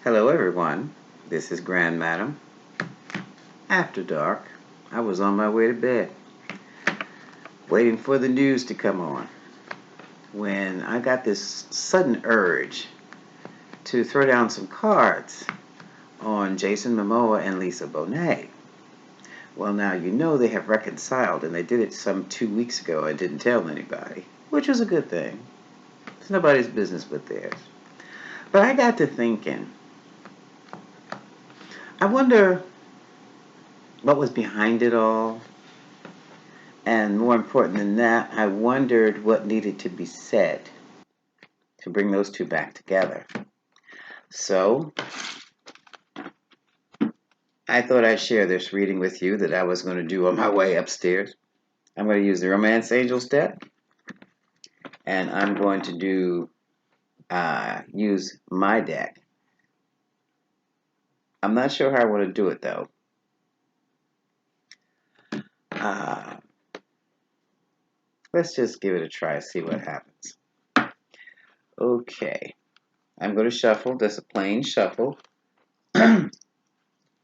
Hello, everyone. This is Grand Madam. After dark, I was on my way to bed, waiting for the news to come on, when I got this sudden urge to throw down some cards on Jason Momoa and Lisa Bonet. Well, now you know they have reconciled, and they did it some 2 weeks ago. I didn't tell anybody, which was a good thing. It's nobody's business but theirs. But I got to thinking, I wonder what was behind it all. And more important than that, I wondered what needed to be said to bring those two back together. So, I thought I'd share this reading with you that I was going to do on my way upstairs. I'm going to use the Romance Angels deck, and I'm going to use my deck. I'm not sure how I want to do it, though. Let's just give it a try, see what happens. Okay. I'm going to shuffle, just a plain shuffle. I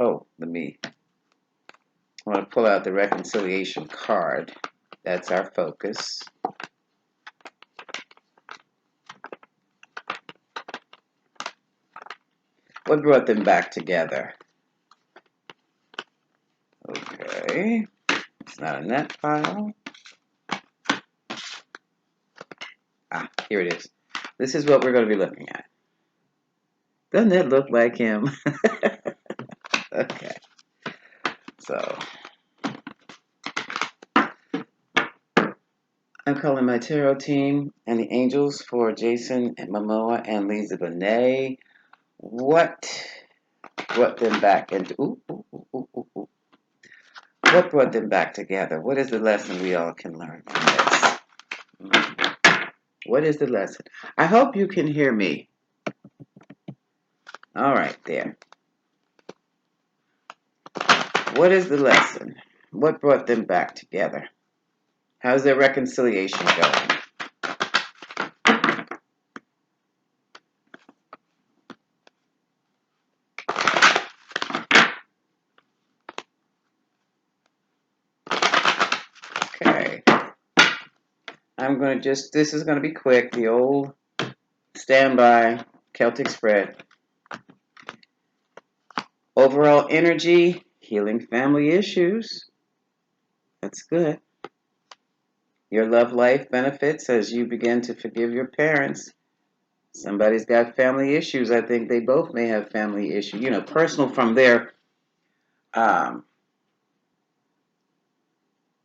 want to pull out the Reconciliation card. That's our focus. What brought them back together? Okay. It's not in that pile. Here it is. This is what we're going to be looking at. Doesn't that look like him? Okay. So, I'm calling my tarot team and the angels for Jason and Momoa and Lisa Bonet. What brought them back into... What brought them back together? What is the lesson we all can learn from this? What is the lesson? I hope you can hear me. All right, there. What is the lesson? What brought them back together? How's their reconciliation going? Okay. I'm going to this is going to be quick, the old standby Celtic spread. Overall energy, healing family issues. That's good. Your love life benefits as you begin to forgive your parents. Somebody's got family issues. I think they both may have family issues. Personal from their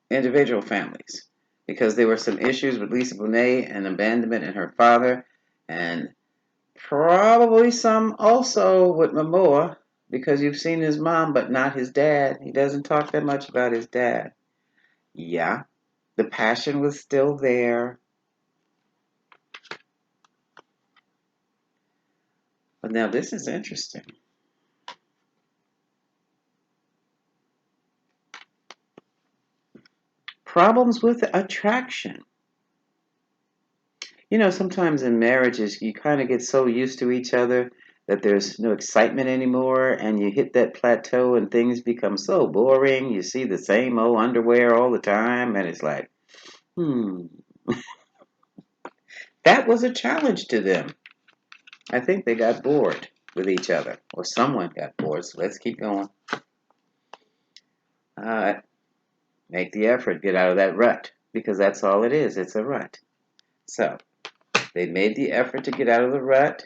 individual families. Because there were some issues with Lisa Bonet and abandonment and her father. And probably some also with Momoa. Because you've seen his mom, but not his dad. He doesn't talk that much about his dad. Yeah, the passion was still there. But now this is interesting. Problems with attraction. Sometimes in marriages, you kind of get so used to each other that there's no excitement anymore, and you hit that plateau and things become so boring. You see the same old underwear all the time, and it's like, That was a challenge to them. I think they got bored with each other, or someone got bored, so let's keep going. Make the effort, get out of that rut, because that's all it is. It's a rut. So, they made the effort to get out of the rut.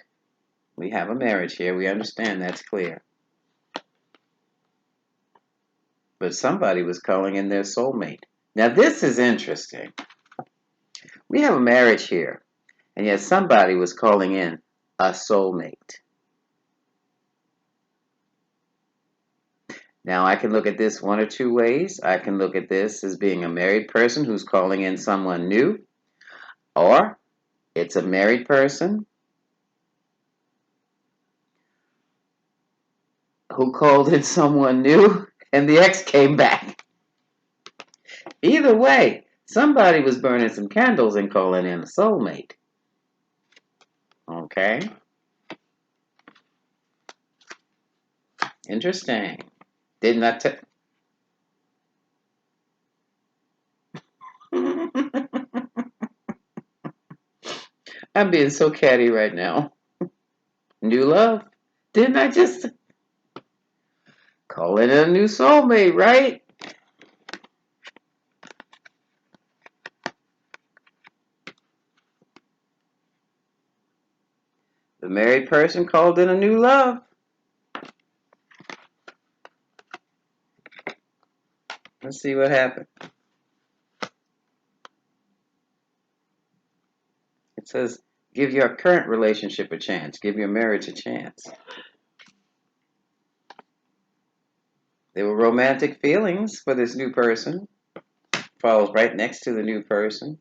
We have a marriage here. We understand that's clear. But somebody was calling in their soulmate. Now, this is interesting. We have a marriage here, and yet somebody was calling in a soulmate. Now, I can look at this one or two ways. I can look at this as being a married person who's calling in someone new, or it's a married person who called in someone new, and the ex came back. Either way, somebody was burning some candles and calling in a soulmate. Okay? Interesting. Didn't I tell? I'm being so catty right now. New love. Didn't I just call it a new soulmate, right? The married person called in a new love. Let's see what happened. It says, give your current relationship a chance. Give your marriage a chance. There were romantic feelings for this new person. Falls right next to the new person.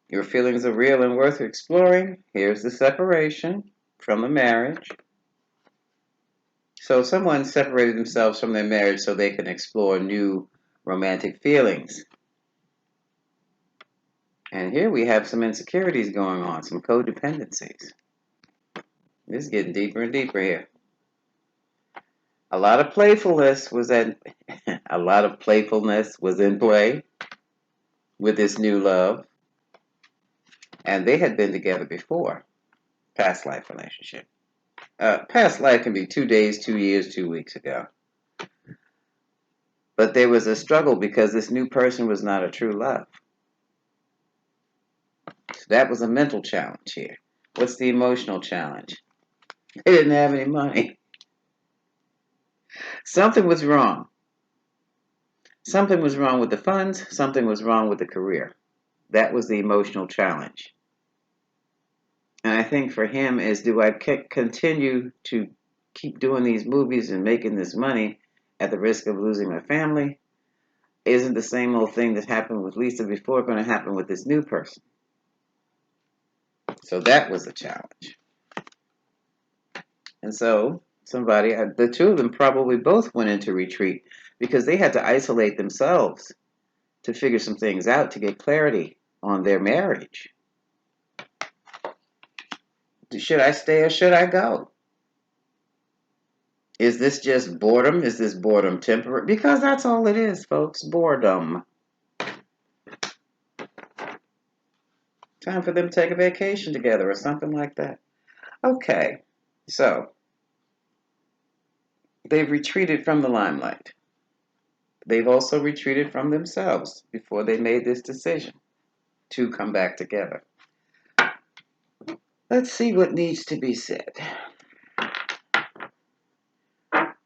Your feelings are real and worth exploring. Here's the separation from the marriage. So someone separated themselves from their marriage so they can explore new romantic feelings. And here we have some insecurities going on, some codependencies. This is getting deeper and deeper here. A lot of playfulness was in play with this new love, and they had been together before. Past life relationship. Past life can be 2 days, 2 years, 2 weeks ago. But there was a struggle because this new person was not a true love. So that was a mental challenge here. What's the emotional challenge? They didn't have any money. Something was wrong. Something was wrong with the funds. Something was wrong with the career. That was the emotional challenge. And I think for him is, do I continue to keep doing these movies and making this money at the risk of losing my family? Isn't the same old thing that happened with Lisa before going to happen with this new person? So that was a challenge. And so the two of them probably both went into retreat because they had to isolate themselves to figure some things out to get clarity on their marriage. Should I stay or should I go? Is this just boredom? Is this boredom temporary? Because that's all it is, folks. Boredom. Time for them to take a vacation together or something like that. Okay, so they've retreated from the limelight. They've also retreated from themselves before they made this decision to come back together. Let's see what needs to be said.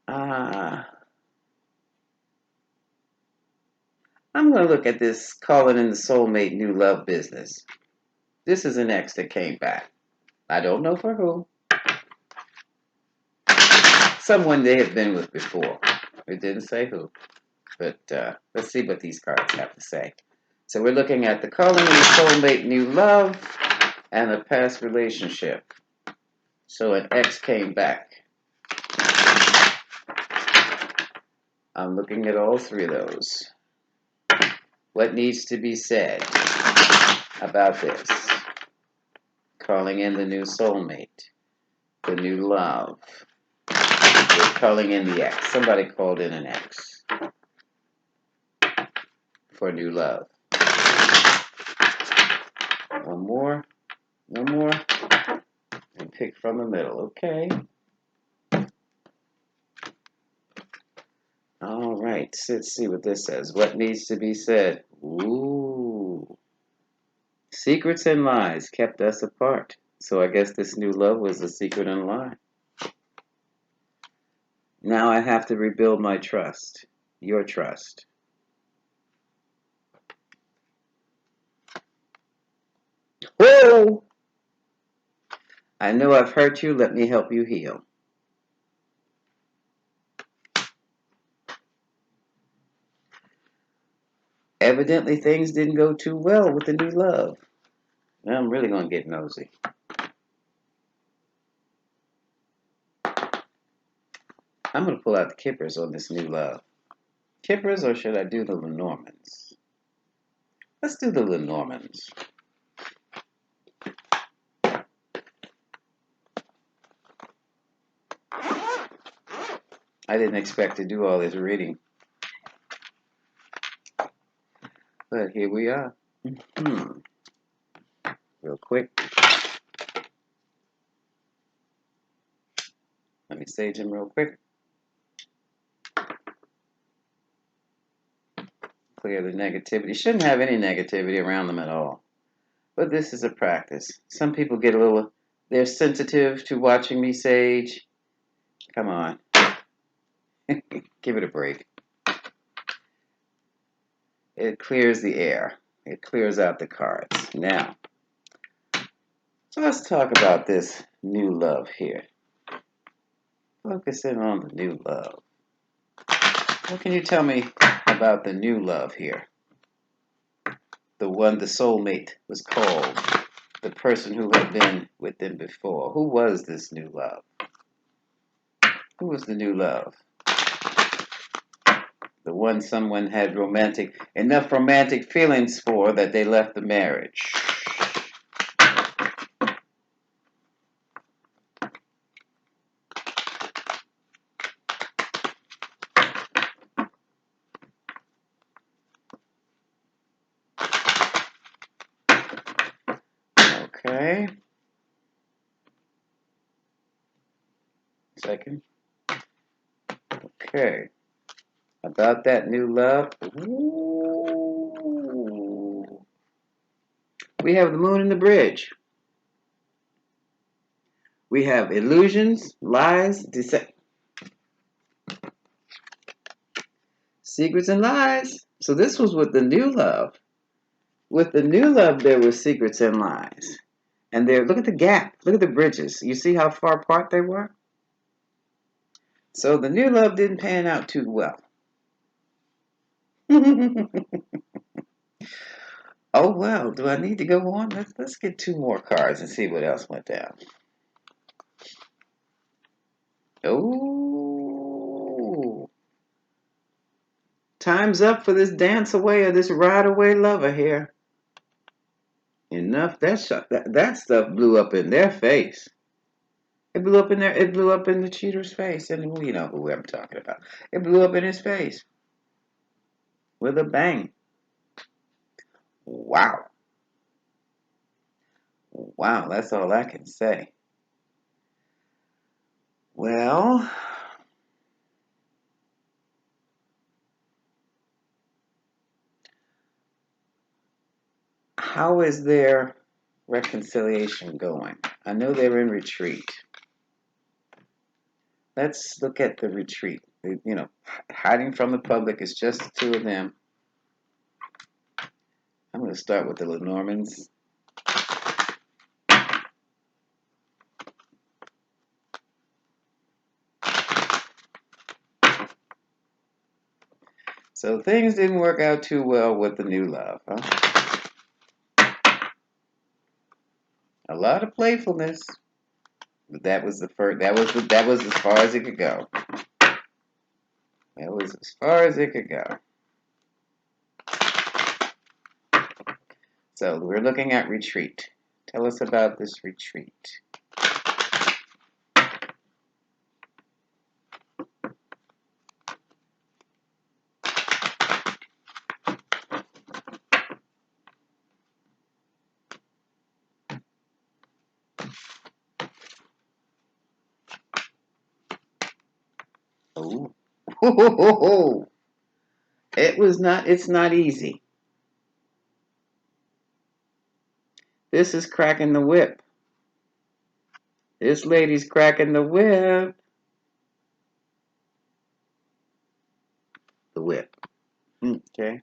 I'm going to look at this calling in the soulmate new love business. This is an ex that came back. I don't know for who. Someone they had been with before. It didn't say who. But let's see what these cards have to say. So we're looking at the calling in the soulmate new love and a past relationship. So an ex came back. I'm looking at all three of those. What needs to be said about this? Calling in the new soulmate, the new love. We're calling in the ex. Somebody called in an ex for new love. One more. And pick from the middle. Okay. All right. Let's see what this says. What needs to be said? Ooh. Secrets and lies kept us apart. So I guess this new love was a secret and a lie. Now I have to rebuild my trust. Your trust. Whoa! I know I've hurt you. Let me help you heal. Evidently, things didn't go too well with the new love. Now I'm really going to get nosy. I'm going to pull out the Kippers on this new love. Kippers, or should I do the Lenormands? Let's do the Lenormands. I didn't expect to do all this reading, but here we are. Real quick. Let me sage him real quick. Clear the negativity. Shouldn't have any negativity around them at all. But this is a practice. Some people get a little, they're sensitive to watching me sage. Come on. Give it a break. It clears the air. It clears out the cards. Now, let's talk about this new love here. Focusing on the new love. What can you tell me about the new love here? The one the soulmate was called. The person who had been with them before. Who was this new love? Who was the new love? The one someone had enough romantic feelings for that they left the marriage. Okay. Second. Okay. About that new love. Ooh. We have the moon and the bridge. We have illusions, lies, deception. Secrets and lies. So this was with the new love. With the new love, there were secrets and lies. And there, look at the gap. Look at the bridges. You see how far apart they were? So the new love didn't pan out too well. Oh, well, do I need to go on? Let's get 2 more cards and see what else went down. Oh. Time's up for this dance away or this ride away lover here. Enough. That stuff blew up in their face. It blew up in the cheater's face. And you know who I'm talking about. It blew up in his face. With a bang. Wow. Wow, that's all I can say. Well, how is their reconciliation going? I know they're in retreat. Let's look at the retreat. You know, hiding from the public is just the 2 of them. I'm going to start with the Lenormands. So things didn't work out too well with the new love, huh? A lot of playfulness, but that was the first. That was as far as it could go. That was as far as it could go. So we're looking at retreat. Tell us about this retreat. Oh, it's not easy. This is cracking the whip. This lady's cracking the whip. The whip. Okay.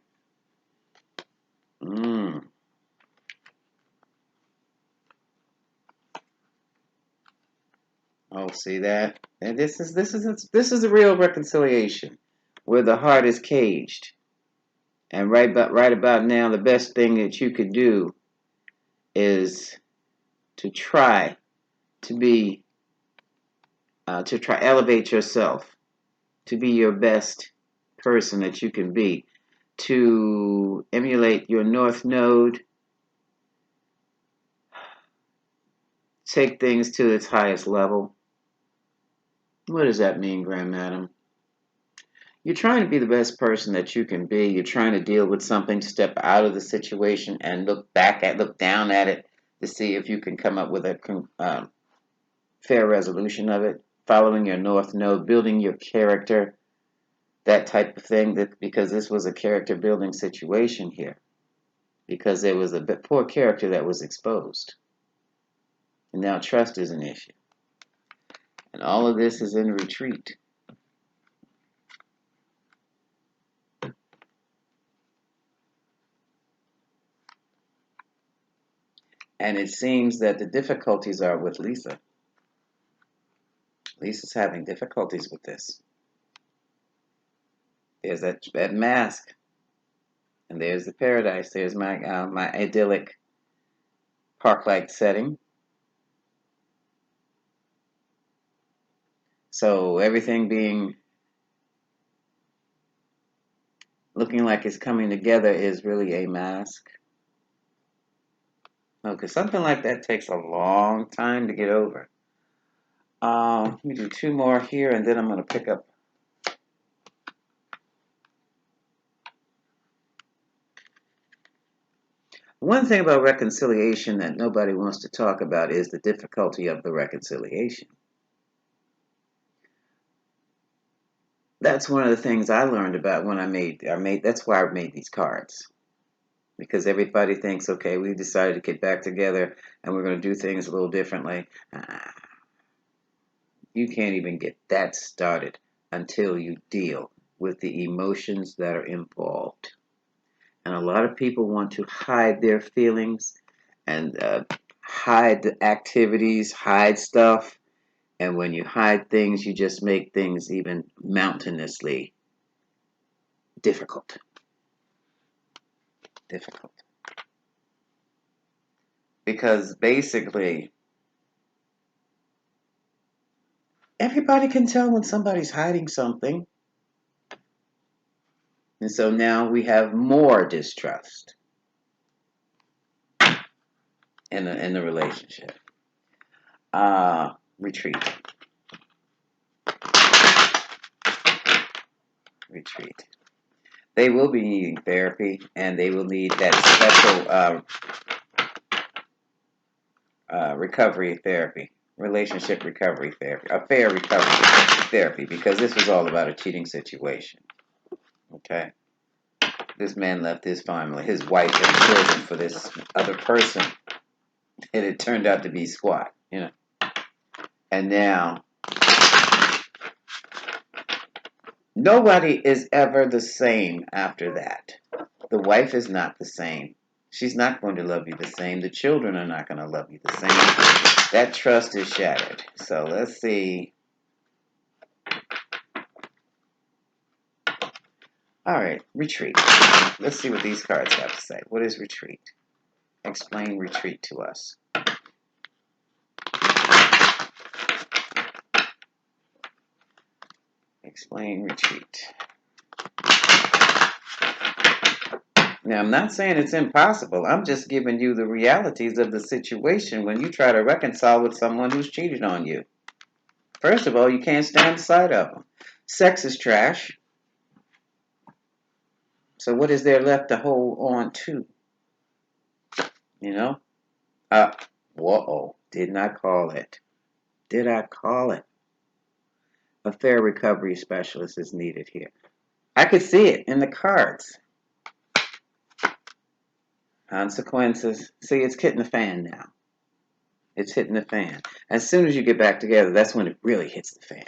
Oh, see that? And this is a real reconciliation where the heart is caged. And right about now, the best thing that you could do is to try to be to try elevate yourself to be your best person that you can be, to emulate your North Node, take things to its highest level. What does that mean, Grand Madam? You're trying to be the best person that you can be. You're trying to deal with something, step out of the situation and look down at it to see if you can come up with a fair resolution of it. Following your North Node, building your character, that type of thing. Because this was a character building situation here, because there was a poor character that was exposed, and now trust is an issue, and all of this is in retreat. And it seems that the difficulties are with Lisa. Lisa's having difficulties with this. There's that mask, and there's the paradise. There's my idyllic park-like setting. So everything looking like it's coming together is really a mask. Okay, something like that takes a long time to get over. Let me do 2 more here, and then I'm going to pick up. One thing about reconciliation that nobody wants to talk about is the difficulty of the reconciliation. That's one of the things I learned about when that's why I made these cards. Because everybody thinks, okay, we decided to get back together and we're going to do things a little differently. You can't even get that started until you deal with the emotions that are involved. And a lot of people want to hide their feelings and hide the activities, hide stuff. And when you hide things, you just make things even mountainously difficult. Because basically, everybody can tell when somebody's hiding something. And so now we have more distrust in the relationship. Retreat. They will be needing therapy, and they will need that special recovery therapy, relationship recovery therapy, a fair recovery therapy, because this was all about a cheating situation. Okay? This man left his family, his wife and children for this other person, and it turned out to be squat, And now, nobody is ever the same after that. The wife is not the same. She's not going to love you the same. The children are not going to love you the same. That trust is shattered. So let's see. All right, retreat. Let's see what these cards have to say. What is retreat? Explain retreat to us. Explain retreat. Now, I'm not saying it's impossible. I'm just giving you the realities of the situation when you try to reconcile with someone who's cheated on you. First of all, you can't stand the sight of them. Sex is trash. So what is there left to hold on to? Whoa, didn't I call it? Did I call it? A fair recovery specialist is needed here. I could see it in the cards. Consequences. See, it's hitting the fan now. It's hitting the fan. As soon as you get back together, that's when it really hits the fan.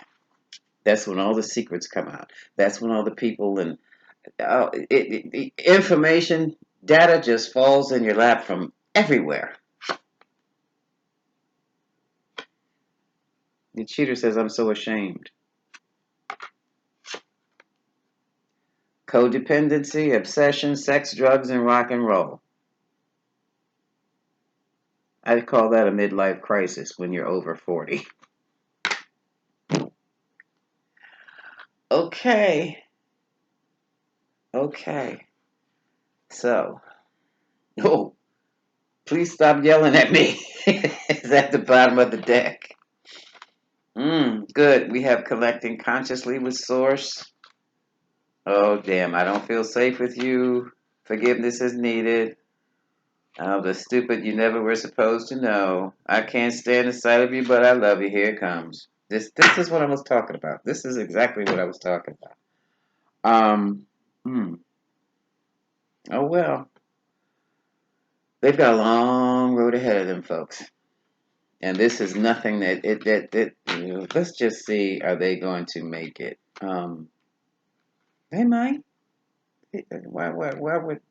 That's when all the secrets come out. That's when all the people and information, data just falls in your lap from everywhere. The cheater says, I'm so ashamed. Codependency, obsession, sex, drugs, and rock and roll. I call that a midlife crisis when you're over 40. Okay. So, please stop yelling at me. It's at the bottom of the deck. Good. We have collecting consciously with source. Oh, damn, I don't feel safe with you. Forgiveness is needed. The stupid you never were supposed to know. I can't stand the sight of you, but I love you. Here it comes. This is what I was talking about. This is exactly what I was talking about. Um, hmm. Oh well. They've got a long road ahead of them, folks. And this is nothing let's just see, are they going to make it? They might. Why would,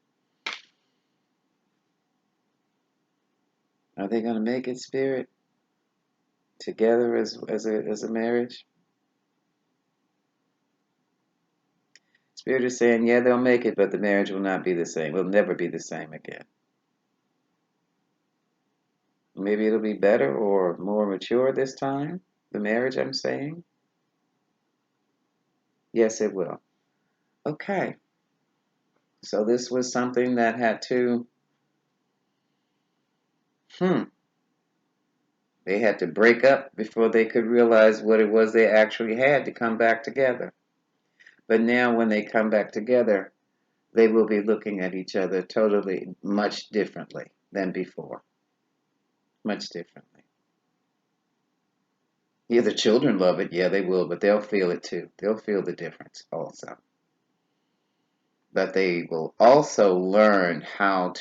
are they going to make it, Spirit? Together as a marriage? Spirit is saying, yeah, they'll make it, but the marriage will not be the same. Will never be the same again. Maybe it'll be better or more mature this time. The marriage, I'm saying. Yes, it will. Okay. So this was something that had to, they had to break up before they could realize what it was they actually had to come back together. But now when they come back together, they will be looking at each other totally much differently than before. Much differently. Yeah, the children love it. Yeah, they will, but they'll feel it too. They'll feel the difference also. But they will also learn how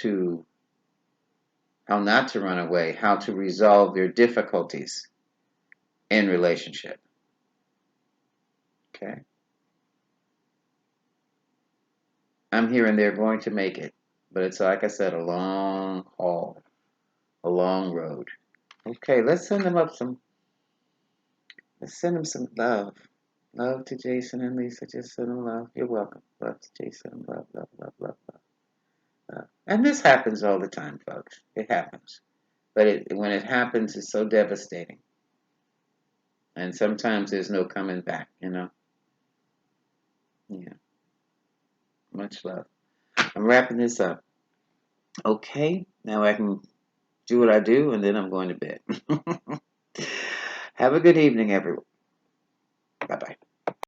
not to run away, how to resolve their difficulties in relationship. Okay? I'm hearing they're going to make it. But it's, like I said, a long haul, a long road. Okay, let's send them some love. Love to Jason and Lisa. Just send them love. You're welcome. Love to Jason. Love, love, love, love, love. And this happens all the time, folks. It happens. But when it happens, it's so devastating. And sometimes there's no coming back, you know? Yeah. Much love. I'm wrapping this up. Okay. Now I can do what I do, and then I'm going to bed. Have a good evening, everyone. Bye-bye.